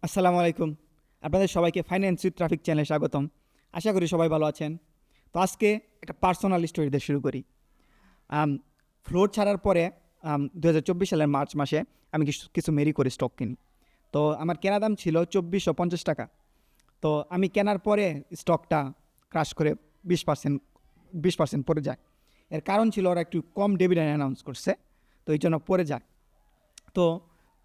আসসালামু আলাইকুম। আপনাদের সবাইকে ফাইন্যান্স উইথ ট্রাফিক চ্যানেলে স্বাগতম। আশা করি সবাই ভালো আছেন। তো আজকে একটা পার্সোনাল স্টোরি দিয়ে শুরু করি। আম ফ্লোট ছাড়ার পরে ২০২৪ সালের মার্চ মাসে আমি কিছু মেরি করে স্টক কিনি। তো আমার কেনা দাম ছিল ৳২৪৫০। তো আমি কেনার পরে স্টকটা ক্রাশ করে 20% পড়ে যায়। এর কারণ ছিল ওরা একটু কম ডিভিডেন্ড অ্যানাউন্স করছে। তো এইজন্য পড়ে যায়। তো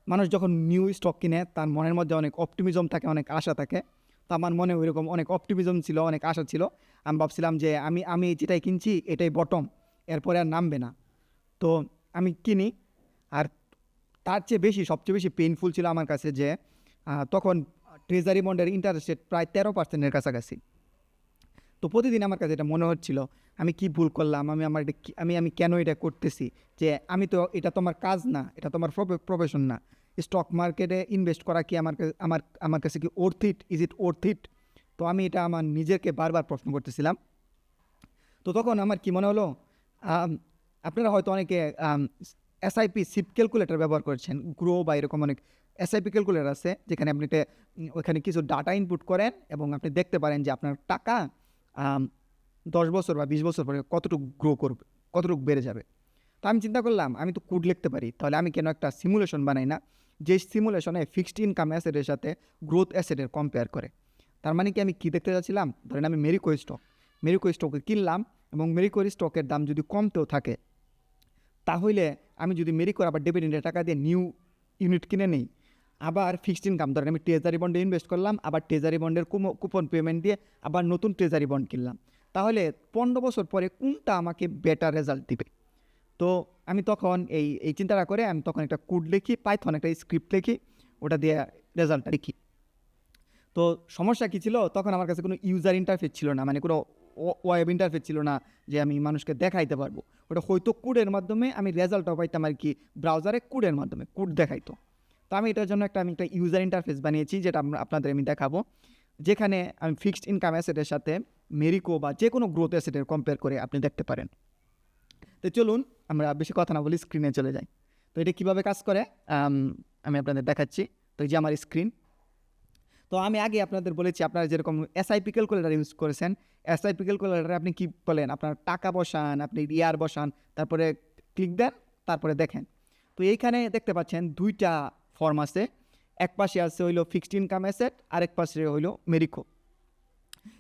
মানুষ যখন নিউ স্টক কিনে তার মনের মধ্যে অনেক অপটিমিজম থাকে, অনেক আশা থাকে। তো আমার মনে ওইরকম অনেক অপটিমিজম ছিল, অনেক আশা ছিল। আমি ভাবছিলাম যে আমি যেটাই কিনছি এটাই বটম, এরপরে আর নামবে না। তো আমি কিনি। আর তার চেয়ে বেশি সবচেয়ে বেশি পেইনফুল ছিল আমার কাছে যে তখন ট্রেজারি বন্ডের ইন্টারেস্ট রেট প্রায় 13%-এর কাছাকাছি। তো প্রতিদিন আমার কাছে এটা মনে হচ্ছিল আমি কি ভুল করলাম, আমি আমার এটা আমি কেন এটা করতেছি। যে আমি তো এটা তোমার কাজ না, এটা তোমার প্রফেশন না। স্টক মার্কেটে ইনভেস্ট করা কি আমার কাছে কি worth it, is it worth it? তো আমি এটা আমার নিজেকে বারবার প্রশ্ন করতেছিলাম। তো তখন আমার কি মনে হলো, আম, আপনারা হয়তো অনেকে এসআইপি সিপ ক্যালকুলেটর ব্যবহার করছেন, গ্রো বা এরকম অনেক এসআইপি ক্যালকুলেটর আছে যেখানে আপনি ওখানে কিছু ডাটা ইনপুট করেন এবং আপনি দেখতে পারেন যে আপনার টাকা 10 বছর বা 20 বছর পরে কতটুকু গ্রো করবে, কতটুকু বেড়ে যাবে। তো আমি চিন্তা করলাম আমি তো কোড লিখতে পারি, তাহলে আমি কেন একটা সিমুলেশন বানাই না, যে সিমুলেশনে ফিক্সড ইনকাম অ্যাসেটের সাথে গ্রোথ অ্যাসেটের কম্পেয়ার করে। তার মানে কি আমি কী দেখতে যাচ্ছিলাম, ধরেন আমি মেরিকো স্টকে কিনলাম এবং মেরিকোর স্টকের দাম যদি কমতেও থাকে, তাহলে আমি যদি মেরিকোর আবার ডিভিডেন্ডের টাকা দিয়ে নিউ ইউনিট কিনে নেই, আবার ফিক্সড ইনকাম ধরেন আমি ট্রেজারি বন্ডে ইনভেস্ট করলাম, আবার ট্রেজারি বন্ডের কুপন পেমেন্ট দিয়ে আবার নতুন ট্রেজারি বন্ড কিনলাম, তাহলে 15 বছর পরে কোনটা আমাকে বেটার রেজাল্ট দিবে। তো আমি তখন এই চিন্তাটা করে আমি তখন একটা কোড লিখি, পাইথন একটা স্ক্রিপ্ট লিখি, ওটা দিয়ে রেজাল্টটা লিখি। তো সমস্যা কী ছিল, তখন আমার কাছে কোনো ইউজার ইন্টারফেস ছিল না, মানে কোনো ওয়েব ইন্টারফেস ছিল না যে আমি মানুষকে দেখাইতে পারবো। ওটা হয়তো কোডের মাধ্যমে আমি রেজাল্টটাও পাইতাম আর কি, ব্রাউজারে কোডের মাধ্যমে কোড দেখাইতো। তো আমি এটার জন্য আমি একটা ইউজার ইন্টারফেস বানিয়েছি, যেটা আপনাদের আমি দেখাবো, যেখানে আমি ফিক্সড ইনকাম অ্যাসেটের সাথে মেরিকো বা যে কোনো গ্রোথ অ্যাসেটের কম্পেয়ার করে আপনি দেখতে পারেন। তো চলুন আমরা বেশি কথা না বলি, স্ক্রিনে চলে যাই। তো এটা কীভাবে কাজ করে আমি আপনাদের দেখাচ্ছি। তো এই যে আমার স্ক্রিন। তো আমি আগে আপনাদের বলেছি, আপনারা যেরকম এসআইপি ক্যালকুলেটর ইউজ করেছেন, এসআইপি ক্যালকুলেটরে আপনি কী বলেন, আপনার টাকা বসান, আপনি ইয়ার বসান, তারপরে ক্লিক দেন, তারপরে দেখেন। তো এইখানে দেখতে পাচ্ছেন দুইটা ফর্ম আছে, এক পাশে আছে হইলো ফিক্সড ইনকাম অ্যাসেট, আরেক পাশে হইলো মেরিকো।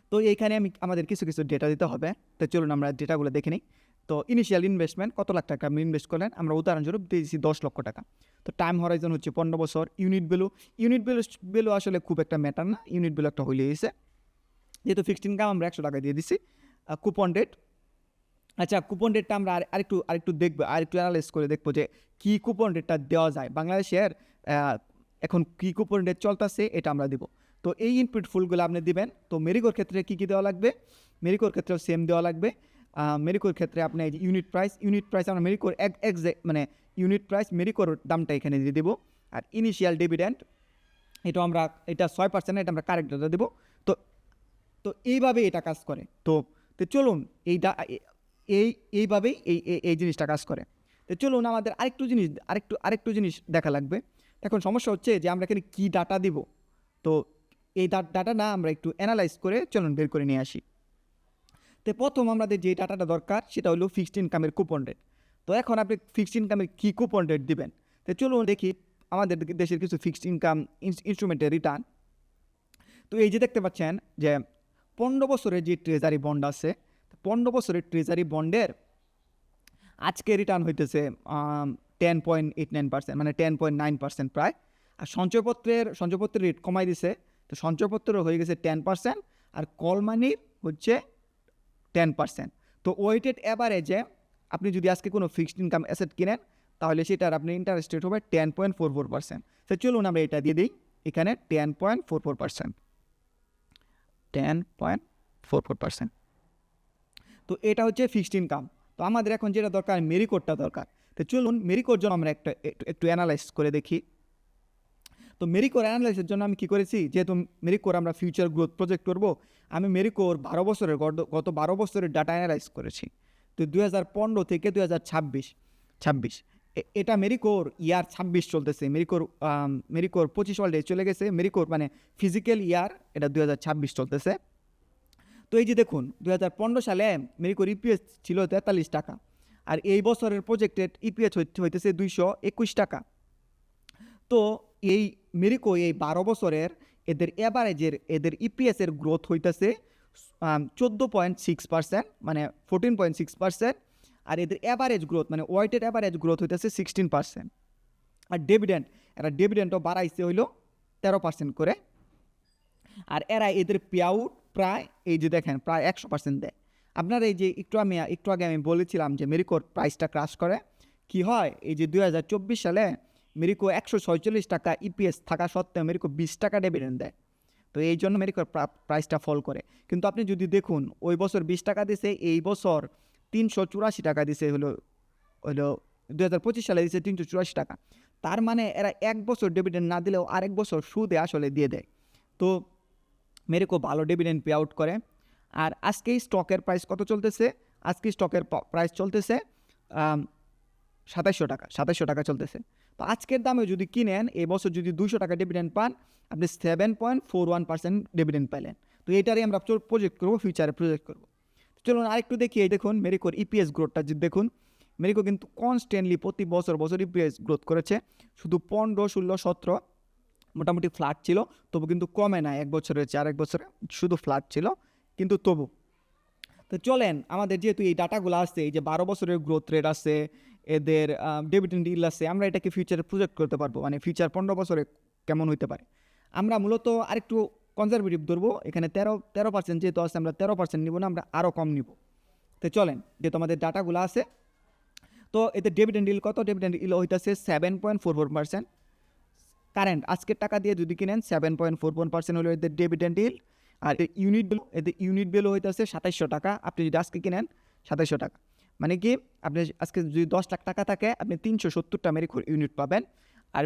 তো এইখানে আমাদের কিছু ডেটা দিতে হবে। তো চলুন আমরা ডেটাগুলো দেখে নিই। তো ইনিশিয়াল ইনভেস্টমেন্ট কত লাখ টাকা আপনি ইনভেস্ট করলেন, আমরা উদাহরণস্বরূপ দিয়েছি 10 লক্ষ টাকা। তো টাইম হরাইজন হচ্ছে 15 বছর। ইউনিট ভ্যালু আসলে খুব একটা ম্যাটার না, ইউনিট ভ্যালু একটা হইলে এসে, যেহেতু ফিক্সড ইনকাম আমরা 100 টাকা দিয়ে দিছি। কুপন রেট, আচ্ছা কুপন রেটটা আমরা আরেকটু দেখবো, আরেকটু অ্যানালাইজ করে দেখবো যে কী কুপন রেটটা দেওয়া যায় বাংলাদেশের। এখন কী কুপন রেট চলতেছে এটা আমরা দিব। তো এই ইনপুট ফুলগুলো আপনি দিবেন। তো মেরিকোর ক্ষেত্রে কী দেওয়া লাগবে, মেরিকোর ক্ষেত্রেও সেম দেওয়া লাগবে। মেরিকোর ক্ষেত্রে আপনি ইউনিট প্রাইস আমরা মেরিকোর মানে ইউনিট প্রাইস মেরিকোর দামটা এখানে দিয়ে দেবো। আর ইনিশিয়াল ডিভিডেন্ড এটা 6%, এটা আমরা কারেক্ট ডাটা দেবো। তো তো এইভাবে এটা কাজ করে। তো চলুন এইভাবেই এই জিনিসটা কাজ করে। তো চলুন আমাদের আরেকটু জিনিস দেখা লাগবে। এখন সমস্যা হচ্ছে যে আমরা এখানে কী ডাটা দিব। তো এই ডাটা না আমরা একটু অ্যানালাইজ করে চলুন বের করে নিয়ে আসি। তো প্রথম আমাদের যে ডাটাটা দরকার সেটা হলো ফিক্সড ইনকামের কুপন রেট। তো এখন আপনি ফিক্সড ইনকামের কী কুপন রেট দিবেন। তো চলুন দেখি আমাদের দেশের কিছু ফিক্সড ইনকাম ইনস্ট্রুমেন্টের রিটার্ন। তো এই যে দেখতে পাচ্ছেন যে 15 বছরের যে ট্রেজারি বন্ড আছে, 15 বছরের ট্রেজারি বন্ডের আজকে রিটার্ন হইতেছে 10.89%, মানে 10.9% প্রায়। আর সঞ্চয়পত্রের রেট কমাই দিছে। তো সঞ্চয়পত্রেরও হয়ে গেছে 10%, আর কল মানির হচ্ছে 10%। তো ওয়েটেড অ্যাভারেজে আপনি যদি আজকে কোনো ফিক্সড ইনকাম অ্যাসেট কিনেন, তাহলে সেটার আপনি ইন্টারেস্ট রেট হবে 10.44%। তো চলুন আমরা এটা দিয়ে দিই এখানে 10.44%। 10.44%। তো এটা হচ্ছে ফিক্সড ইনকাম। তো আমাদের এখন যেটা দরকার, মেরিকোরটা দরকার। তো চলুন মেরিকোর জন্য আমরা একটু অ্যানালাইজ করে দেখি। তো মেরিকোর অ্যানালাইসের জন্য আমি কী করেছি, যেহেতু মেরিকোর আমরা ফিউচার গ্রোথ প্রজেক্ট করব, আমি মেরিকোর গত 12 বছরের ডাটা অ্যানালাইজ করেছি। তো 2015 থেকে 2026 এটা মেরিকোর ইয়ার 26 চলতেছে, মেরিকোর 25 অলরেডি চলে গেছে, মেরিকোর মানে ফিজিক্যাল ইয়ার এটা 2026 চলতেছে। তো এই যে দেখুন 2015 সালে মেরিকোর ইপিএস ছিল 43 টাকা, আর এই বছরের প্রজেক্টেড ইপিএস হইতেছে 221 টাকা। তো এই মেরিকো এই 12 বছরের এদের অ্যাভারেজের এদের ইপিএসের গ্রোথ হইতেছে 14.6%, মানে 14.6%, আর এদের অ্যাভারেজ গ্রোথ মানে ওয়াইটেড অ্যাভারেজ গ্রোথ হইতেছে 16%। আর এরা ডিভিডেন্টও বাড়াইছে হইল 13% করে। আর এরা এদের পে আউট প্রায় এই যে দেখেন প্রায় 100% দেয়। আপনার এই যে একটু আগে আমি বলেছিলাম যে মেরিকোর প্রাইসটা ক্রাশ করে, কি হয় এই যে 2024 সালে মেরিকো 146 টাকা ইপিএস থাকা সত্ত্বেও মেরিকো 20 টাকা ডিভিডেন্ড দেয়। তো এই জন্য মেরিকোর প্রাইসটা ফল করে। কিন্তু আপনি যদি দেখুন ওই বছর 20 টাকা দিছে, এই বছর 384 টাকা দিছে, হলো 2025 সালে দিছে 384 টাকা। তার মানে এরা এক বছর ডিভিডেন্ড না দিলেও আরেক বছর সুদে আসলে দিয়ে দেয়। তো মেরিকো ভালো ডিভিডেন্ড পে আউট করে। আর আজকেই স্টকের প্রাইস কত চলতেছে? আজকে স্টকের প্রাইস চলতেছে 2700 টাকা চলতেছে। তো আজকের দামে যদি কিনেন, এই বছর যদি 200 টাকা ডিভিডেন্ড পান, আপনি 7.41% ডিভিডেন্ড পাইলেন। তো এইটারই আমরা প্রজেক্ট করবো, ফিউচারে প্রজেক্ট করবো। চলুন আরেকটু দেখি। এই দেখুন মেরিকোর ইপিএস গ্রোথটা যদি দেখুন, মেরিকো কিন্তু কনস্ট্যান্টলি প্রতি বছর ইপিএস গ্রোথ করেছে। শুধু 15, 16, 17 মোটামুটি ফ্ল্যাট ছিল, তবু কিন্তু কমে না, এক বছরের চেয়ে আরেক বছরে শুধু ফ্ল্যাট ছিল কিন্তু তবু। তো চলেন আমাদের যেহেতু এই ডাটাগুলো আসছে, এই যে 12 বছরের গ্রোথ রেট আছে, এদের ডিভিডেন্ড ইল আছে, আমরা এটাকে ফিউচারে প্রজেক্ট করতে পারবো, মানে ফিউচার 15 বছরে কেমন হইতে পারে। আমরা মূলত আরেকটু কনজারভেটিভ ধরবো, এখানে 13% যেহেতু আছে, আমরা 13% নিব না, আমরা আরও কম নিব। তো চলেন, যেহেতু আমাদের ডাটাগুলো আছে, তো এতে ডিভিডেন্ড ইল কত? ডিভিডেন্ড ইল হইতেছে 7.44%। কারেন্ট আজকের টাকা দিয়ে যদি কিনেন 7.41% হলো এদের ডিভিডেন্ড ইল। আর এদের ইউনিট ভ্যালু হইতেছে 2700 টাকা। আপনি যদি আজকে কিনেন 2700 টাকা, মানে কি আপনি আজকে যদি 10 লাখ টাকা থাকে, আপনি 370টা মেরিকো ইউনিট পাবেন। আর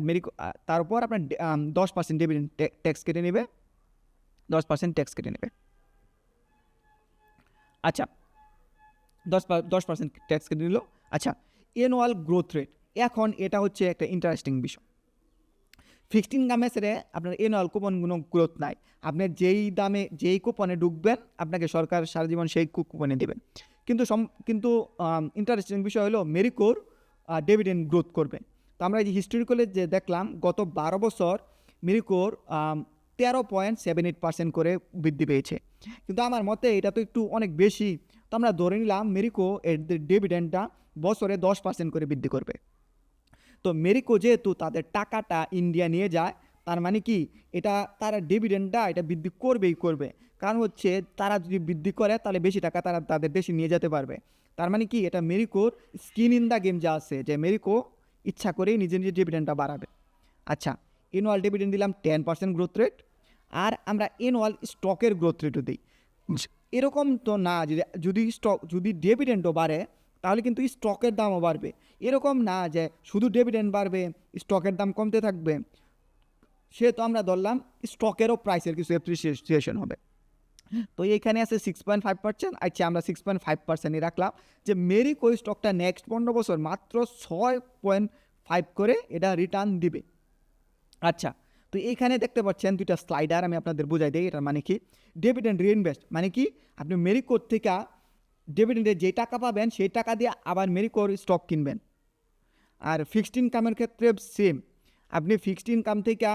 তার উপর আপনার 10% ডিভিডেন্ড ট্যাক্স কেটে নেবে, 10% ট্যাক্স কেটে নেবে। আচ্ছা, 10% ট্যাক্স কেটে নিল। আচ্ছা, অ্যানুয়াল গ্রোথ রেট, এখন এটা হচ্ছে একটা ইন্টারেস্টিং বিষয়। ফিক্সড ইনকামে সেরে আপনার অ্যানুয়াল কুপনগুলো গ্রোথ নাই। আপনি যেই কুপনে ঢুকবেন, আপনাকে সরকার সারা জীবন সেই কুপনে দেবেন। কিন্তু ইন্টারেস্টিং বিষয় হলো মেরিকোর ডিভিডেন্ড গ্রোথ করবে। তো আমরা এই যে হিস্টোরিক্যালি যে দেখলাম, গত 12 বছর মেরিকোর 13.78% করে বৃদ্ধি পেয়েছে। কিন্তু আমার মতে এটা তো একটু অনেক বেশি। তো আমরা ধরে নিলাম মেরিকো এর ডিভিডেন্ডটা বছরে 10% করে বৃদ্ধি করবে। তো মেরিকো যেহেতু তাদের টাকাটা ইন্ডিয়া নিয়ে যায়, তার মানে কি এটা তারা ডিভিডেন্ডটা এটা বৃদ্ধি করবে। কারণ হচ্ছে তারা যদি বৃদ্ধি করে তাহলে বেশি টাকা তারা তাদের দেশে নিয়ে যেতে পারবে। তার মানে কি এটা মেরিকোর স্কিন ইন দ্য গেম যা আছে, যে মেরিকো ইচ্ছা করেই নিজের ডিভিডেন্ডটা বাড়াবে। আচ্ছা, অ্যানুয়াল ডিভিডেন্ড দিলাম 10% গ্রোথ রেট। আর আমরা অ্যানুয়াল স্টকের গ্রোথ রেটও দিই। এরকম তো না যদি ডিভিডেন্ডও বাড়ে তাহলে কিন্তু স্টকের দামও বাড়বে, এরকম না যে শুধু ডিভিডেন্ড বাড়বে স্টকের দাম কমতে থাকবে। সেহেতু আমরা ধরলাম স্টকেরও প্রাইসের কিছু অ্যাপ্রিসিয়েশন হবে। তো এইখানে আছে 6.5%। আচ্ছা, আমরা 6.5%ই রাখলাম যে মেরিকো স্টকটা নেক্সট 15 বছর মাত্র 6.5 করে এটা রিটার্ন দিবে। আচ্ছা, তো এইখানে দেখতে পাচ্ছেন দুইটা স্লাইডার, আমি আপনাদের বুঝাই দিই এটার মানে কি। ডিভিডেন্ড রিইনভেস্ট মানে কি, আপনি মেরিকোর থেকে ডিভিডেন্ডে যে টাকা পাবেন সেই টাকা দিয়ে আবার মেরিকোর স্টক কিনবেন। আর ফিক্সড ইনকামের ক্ষেত্রে সেম, আপনি ফিক্সড ইনকাম থেকে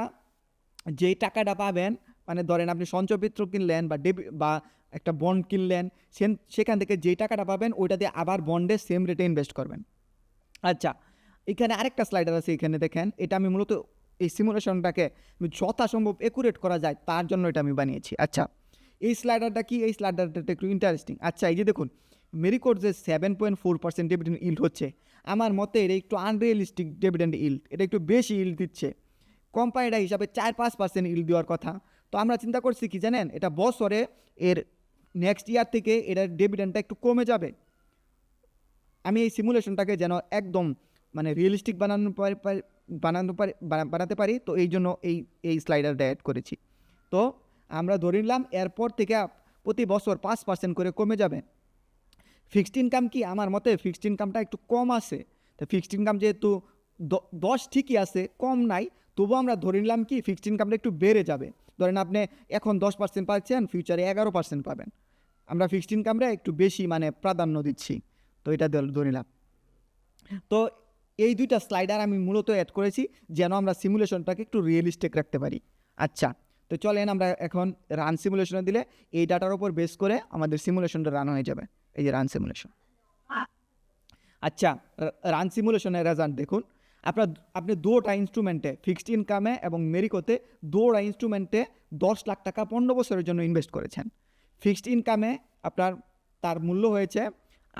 যেই টাকাটা পাবেন, মানে ধরেন আপনি সঞ্চয়পত্র কিনলেন বা একটা বন্ড কিনলেন, সেখান থেকে যেই টাকাটা পাবেন ওইটা দিয়ে আবার বন্ডে সেম রেটে ইনভেস্ট করবেন। আচ্ছা, এখানে আরেকটা স্লাইডার আছে, এখানে দেখেন, এটা আমি মূলত এই সিমুলেশনটাকে যথাসম্ভব একুরেট করা যায় তার জন্য এটা আমি বানিয়েছি। আচ্ছা, এই স্লাইডারটা কি? এই স্লাইডারটা একটু ইন্টারেস্টিং। আচ্ছা, এই যে দেখুন মেরিকোর যে 7.4% ডিভিডেন্ড ইল্ড হচ্ছে, আমার মতে এটা একটু আনরিয়েলিস্টিক ডিভিডেন্ড ইল্ড, এটা একটু বেশি ইল্ড দিচ্ছে। কোম্পানিটা হিসাবে 4-5% ইল্ড দেওয়ার কথা। তো আমরা চিন্তা করছি কি জানেন, এটা বছরে এর নেক্সট ইয়ার থেকে এটার ডিভিডেন্ডটা একটু কমে যাবে। আমি এই সিমুলেশনটাকে যেন একদম মানে রিয়েলিস্টিক বানাতে পারি, তো এই জন্য এই স্লাইডারটা অ্যাড করেছি। তো আমরা ধরে নিলাম এরপর থেকে প্রতি বছর 5% করে কমে যাবে। ফিক্সড ইনকাম কি? আমার মতে ফিক্সড ইনকামটা একটু কম আছে, তো ফিক্সড ইনকাম যেহেতু 10 ঠিকই আছে, কম নাই, তবুও আমরা ধরে নিলাম কি ফিক্সড ইনকামটা একটু বেড়ে যাবে। ধরেন আপনি এখন 10% পাচ্ছেন, ফিউচারে 11% পাবেন। আমরা ফিক্সড ইনকামটা একটু বেশি মানে প্রাধান্য দিচ্ছি, তো এটা ধরে নিলাম। তো এই দুইটা স্লাইডার আমি মূলত অ্যাড করেছি যেন আমরা সিমুলেশনটাকে একটু রিয়েলিস্টিক রাখতে পারি। আচ্ছা, তো চলেন আমরা এখন রান সিমুলেশনে দিলে এই ডাটার উপর বেস করে আমাদের সিমুলেশনটা রান হয়ে যাবে। এই যে রান সিমুলেশন। আচ্ছা, রান সিমুলেশনের রেজাল্ট দেখুন। আপনি দুটা ইনস্ট্রুমেন্টে, ফিক্সড ইনকামে এবং মেরিকোতে, দুটা ইনস্ট্রুমেন্টে 10 লাখ টাকা 15 বছরের জন্য ইনভেস্ট করেছেন। ফিক্সড ইনকামে আপনার তার মূল্য হয়েছে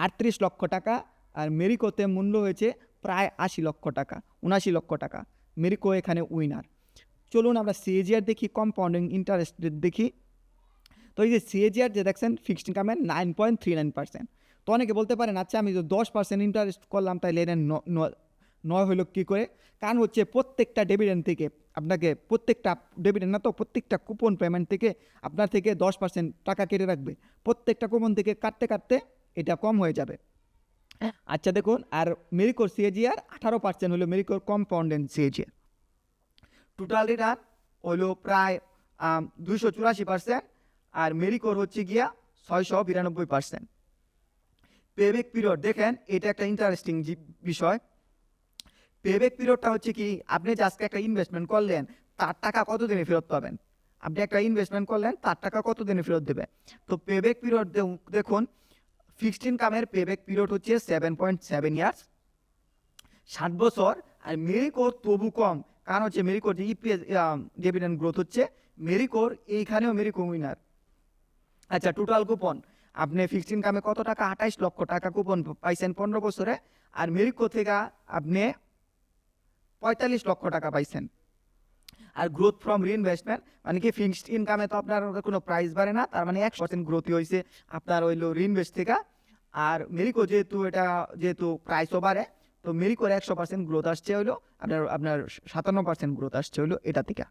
38 লক্ষ টাকা, আর মেরিকোতে মূল্য হয়েছে প্রায় 80 লক্ষ টাকা, 79 লক্ষ টাকা। মেরিকো এখানে উইনার। চলুন আমরা সিএজিআর দেখি, কম্পাউন্ডিং ইন্টারেস্ট দেখি। তো এই যে সিএজিআর যে দেখছেন ফিক্সড ইনকামে 9.39%। তো অনেকে বলতে পারেন আচ্ছা আমি তো 10% ইন্টারেস্ট করলাম, তাইলে এটা 9 হলো কী করে? কারণ হচ্ছে প্রত্যেকটা ডিভিডেন্ড থেকে আপনাকে, প্রত্যেকটা ডিভিডেন্ড না তো, প্রত্যেকটা কুপন পেমেন্ট থেকে আপনার থেকে 10% টাকা কেটে রাখবে। প্রত্যেকটা কুপন থেকে কাটতে কাটতে এটা কম হয়ে যাবে। আচ্ছা দেখুন, আর মেরিকোর সিএজিআর 18% হলো মেরিকোর কম্পাউন্ডেড সিএজিআর। টোটাল রিটার্ন হলো প্রায় 284%, আর মেরিকোর হচ্ছে গিয়া 692%। পেব্যাক পিরিয়ড দেখেন, এটা একটা ইন্টারেস্টিং বিষয়। পেব্যাক পিরিয়ডটা হচ্ছে কি, আপনি যে আজকে একটা ইনভেস্টমেন্ট করলেন তার টাকা কত দিনে ফেরত পাবেন? আপনি একটা ইনভেস্টমেন্ট করলেন তার টাকা কত দিনে ফেরত দেবে? তো পেব্যাক পিরিয়ড দেখুন, ফিক্সড ইনকামের পেব্যাক পিরিয়ড হচ্ছে 7.7 ইয়ার্স, 7 বছর। আর মেরিকোর তবু কম, কারণ হচ্ছে মেরিকোর যে ইপিএস ডিভিডেন্ড গ্রোথ হচ্ছে, মেরিকোর এইখানেও মেরিকো উইনার। আচ্ছা, টোটাল কুপন আপনি ফিক্সড ইনকামে কত টাকা? 28 লক্ষ টাকা কুপন পাইছেন 15 বছরে, আর মেরিকো থেকে আপনি 45 লক্ষ টাকা পাইছেন। আর গ্রোথ ফ্রম রিইনভেস্টমেন্ট মানে কি, ফিক্সড ইনকামে তো আপনার কোনো প্রাইস বাড়ে না, তার মানে 100% গ্রোথই হয়েছে আপনার হইলো রিইনভেস্ট থেকে। আর মেরিকো যেহেতু প্রাইসও বাড়ে, তো মেরিকোর 100% গ্রোথ আসছে হইলো আপনার 57% গ্রোথ আসছে হইলো এটা থেকে।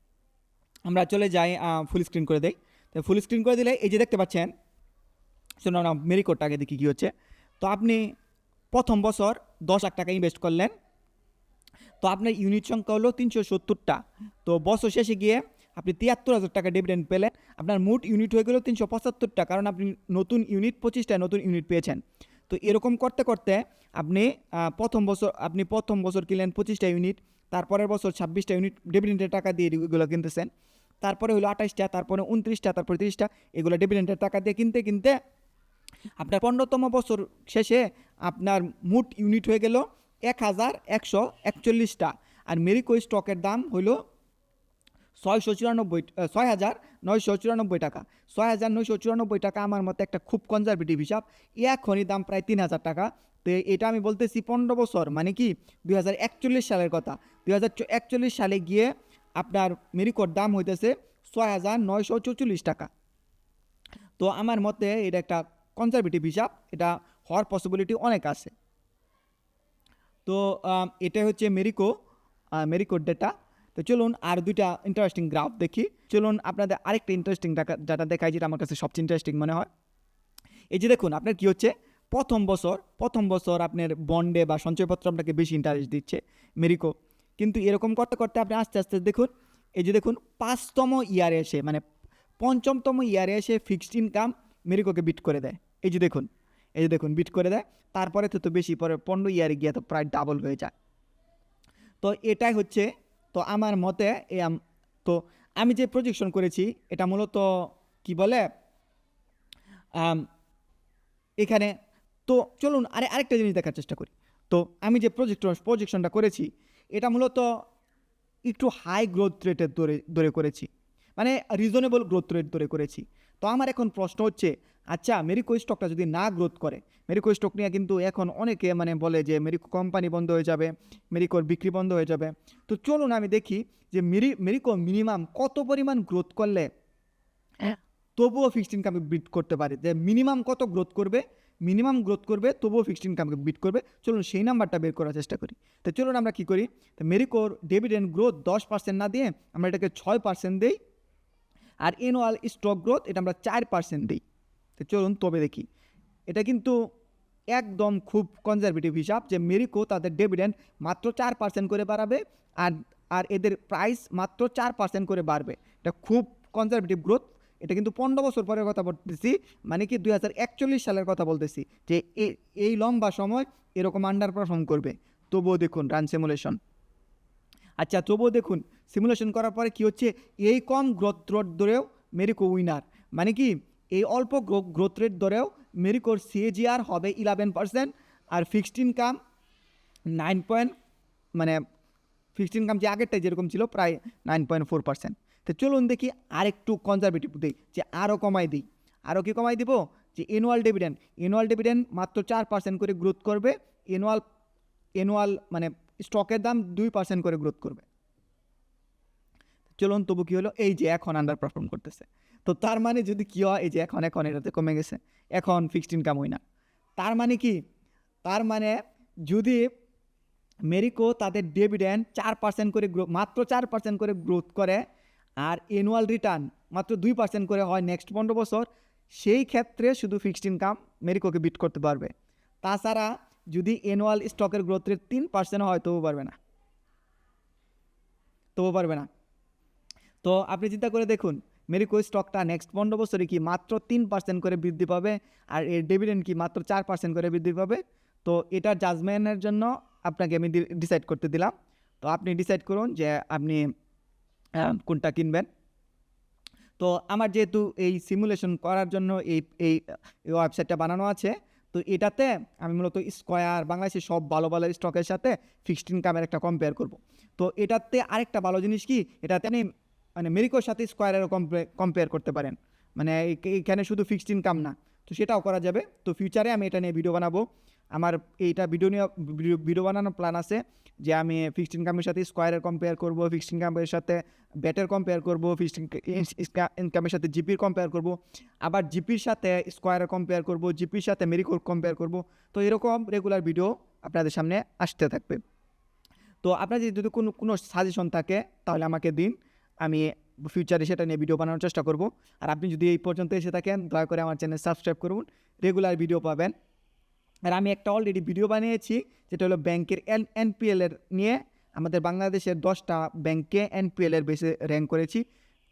আমরা চলে যাই ফুল স্ক্রিন করে দেই। তো ফুল স্ক্রিন করে দিলে এই যে দেখতে পাচ্ছেন, শুনুন না মেরিকোরটা আগে দেখি কী হচ্ছে। তো আপনি প্রথম বছর 10 লাখ টাকা ইনভেস্ট করলেন, তো আপনার ইউনিট সংখ্যা হলো 370টা। তো বছর শেষে গিয়ে আপনি 73,000 টাকা ডিভিডেন্ড পেলেন। আপনার মোট ইউনিট হয়ে গেল 375টা, কারণ আপনি নতুন ইউনিট 25টা নতুন ইউনিট পেয়েছেন। তো এরকম করতে করতে আপনি প্রথম বছর কিনলেন 25টা ইউনিট, তারপরের বছর 26টা ইউনিট ডিভিডেন্ডের টাকা দিয়ে এগুলো কিনতেছেন, তারপরে হলো 28টা, তারপরে 29টা, তারপরে 30টা, এগুলো ডিভিডেন্ডের টাকা দিয়ে কিনতে কিনতে আপনার 15তম বছর শেষে আপনার মোট ইউনিট হয়ে গেল 1141টা। আর মেরিকো স্টকের দাম হইল 6,994 টাকা। 6,994 টাকা আমার মতে একটা খুব কনজারভেটিভ হিসাব। এখনই দাম প্রায় 3,000 টাকা। তো এটা আমি বলতেছি 15 বছর, মানে কি 2041 সালের কথা। 2041 সালে গিয়ে আপনার মেরিকোর দাম হইতেছে 6,944 টাকা। তো আমার মতে এটা একটা কনজারভেটিভ হিসাব, এটা হওয়ার পসিবিলিটি অনেক আছে। তো এটা হচ্ছে মেরিকোর ডেটা। তো চলুন আর দুইটা ইন্টারেস্টিং গ্রাফ দেখি। চলুন আপনাদের আরেকটা ইন্টারেস্টিং ডাটা দেখাই, যেটা আমার কাছে সবচেয়ে ইন্টারেস্টিং মনে হয়। এই যে দেখুন, আপনার কী হচ্ছে, প্রথম বছর আপনার বন্ডে বা সঞ্চয়পত্র আপনাকে বেশি ইন্টারেস্ট দিচ্ছে মেরিকো, কিন্তু এরকম করতে করতে আপনি আস্তে আস্তে দেখুন, এই যে দেখুন 5তম ইয়ারে এসে, মানে 5মতম ইয়ারে এসে ফিক্সড ইনকাম মেরিকোকে বিট করে দেয়। এই যে দেখুন বিট করে দেয়। তারপরে তো বেশি, পরে 15 ইয়ারে গিয়ে তো প্রায় ডাবল হয়ে যায়। তো এটাই হচ্ছে, তো আমার মতে তো আমি যে প্রজেকশন করেছি এটা মূলত কি বলে এখানে। তো চলুন আরেকটা জিনিস দেখার চেষ্টা করি। তো আমি যে প্রজেকশনটা করেছি এটা মূলত একটু হাই গ্রোথ রেটের ধরে করেছি, মানে রিজনেবল গ্রোথ রেট ধরে করেছি। তো আমার এখন প্রশ্ন হচ্ছে, আচ্ছা মেরিকো স্টকটা যদি না গ্রোথ করে, মেরিকো স্টক নিয়ে কিন্তু এখন অনেকে মানে বলে যে মেরিকো কোম্পানি বন্ধ হয়ে যাবে, মেরিকোর বিক্রি বন্ধ হয়ে যাবে। তো চলুন আমি দেখি যে মেরিকো মিনিমাম কত পরিমাণ গ্রোথ করলে তবুও ফিক্সড ইনকামকে বিট করতে পারে, যে মিনিমাম কত গ্রোথ করবে তবুও ফিক্সড ইনকামকে বিট করবে। চলুন সেই নাম্বারটা বের করার চেষ্টা করি। তো চলুন আমরা কী করি, তো মেরিকোর ডিভিডেন্ড গ্রোথ 10% না দিয়ে আমরা এটাকে 6% দিই, আর অ্যানুয়াল স্টক গ্রোথ এটা আমরা 4% দিই। তো চলুন তবে দেখি, এটা কিন্তু একদম খুব কনজারভেটিভ হিসাব যে মেরিকো তাদের ডিভিডেন্ড মাত্র 4% করে বাড়াবে, আর আর এদের প্রাইস মাত্র 4% করে বাড়বে। এটা খুব কনজারভেটিভ গ্রোথ। এটা কিন্তু 15 বছর পরের কথা বলতেছি, মানে কি 2041 সালের কথা বলতেছি, যে এই লম্বা সময় এরকম আন্ডার পারফর্ম করবে। তবুও দেখুন রান সিমুলেশন। আচ্ছা, তবুও দেখুন সিমুলেশন করার পরে কি হচ্ছে, এই কম গ্রোথ রেট ধরেও মেরিকো উইনার। মানে কি এই অল্প গ্রোথ রেট ধরেও মেরিকোর সিএজিআর হবে 11%, আর ফিক্সড ইনকাম 9 মানে ফিক্সড ইনকাম যে আগেরটাই যেরকম ছিল প্রায় 9.4%। তো চলুন দেখি আরেকটু কনজারভেটিভ দিই, যে আরও কমাই দিই। আরও কি কমাই দিব, যে অ্যানুয়াল ডিভিডেন্ড মাত্র 4% করে গ্রোথ করবে। অ্যানুয়াল মানে স্টকের দাম 2% করে গ্রোথ করবে। চলুন তবু কী হলো, এই যে এখন আন্ডার পারফর্ম করতেছে। তো তার মানে যদি কী হয়, এই যে এখন এটাতে কমে গেছে, এখন ফিক্সড ইনকাম হয় না। তার মানে কি, তার মানে যদি মেরিকো তাদের ডিভিডেন্ড 4% করে মাত্র 4% করে গ্রোথ করে, আর অ্যানুয়াল রিটার্ন মাত্র 2% করে হয় নেক্সট 15 বছর, সেই ক্ষেত্রে শুধু ফিক্সড ইনকাম মেরিকোকে বিট করতে পারবে। তাছাড়া যদি অ্যানুয়াল স্টকের গ্রোথ রেট 3% হয় তবু পারবে না, তো আপনি চিন্তা করে দেখুন, মেরিকো স্টকটা নেক্সট 15 বছরে কি মাত্র 3% করে বৃদ্ধি পাবে, আর এর ডিভিডেন্ড কি মাত্র 4% করে বৃদ্ধি পাবে। তো এটা জাজমেন্টের জন্য আপনাকে আমি ডিসাইড করতে দিলাম। তো আপনি ডিসাইড করুন যে আপনি কোনটা কিনবেন। তো আমার যেহেতু এই সিমুলেশন করার জন্য এই এই ওয়েবসাইটটা বানানো আছে, তো এটাতে আমি মূলত স্কয়ার বাংলাদেশের সব ভালো ভালো স্টকের সাথে ফিক্সড ইনকামের একটা কম্পেয়ার করব। তো এটাতে আরেকটা ভালো জিনিস কি, এটাতে আপনি মানে মেরিকোর সাথে স্কয়ারেরও কম্পেয়ার করতে পারেন, মানে এইখানে শুধু ফিক্সড ইনকাম না, তো সেটাও করা যাবে। তো ফিউচারে আমি এটা নিয়ে ভিডিও বানাবো। আমার এইটা ভিডিও বানানোর প্ল্যান আছে, যে আমি ফিক্সড ইনকামের সাথে স্কয়ারের কম্পেয়ার করব, ফিক্সড ইনকামের সাথে ব্যাটের কম্পেয়ার করব, ফিক্সড ইনকামের সাথে জিপির কম্পেয়ার করব, আবার জিপির সাথে স্কয়ারের কম্পেয়ার করব, জিপির সাথে মেরিকোর কম্পেয়ার করব। তো এরকম রেগুলার ভিডিও আপনাদের সামনে আসতে থাকবে। তো আপনার যদি কোনো সাজেশন থাকে তাহলে আমাকে দিন, আমি ফিউচারে সেটা নিয়ে ভিডিও বানানোর চেষ্টা করব। আর আপনি যদি এই পর্যন্ত এসে থাকেন, দয়া করে আমার চ্যানেল সাবস্ক্রাইব করুন, রেগুলার ভিডিও পাবেন। আর আমি একটা অলরেডি ভিডিও বানিয়েছি, যেটা হলো ব্যাংকের এনপিএলের নিয়ে। আমাদের বাংলাদেশের 10টা ব্যাংকে এনপিএলের বেসে র্যাঙ্ক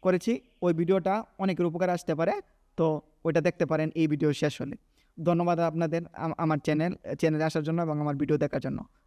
করেছি। ওই ভিডিওটা অনেকের উপকার আসতে পারে, তো ওইটা দেখতে পারেন এই ভিডিও শেষ হলে। ধন্যবাদ আপনাদের আমার চ্যানেলে আসার জন্য এবং আমার ভিডিও দেখার জন্য।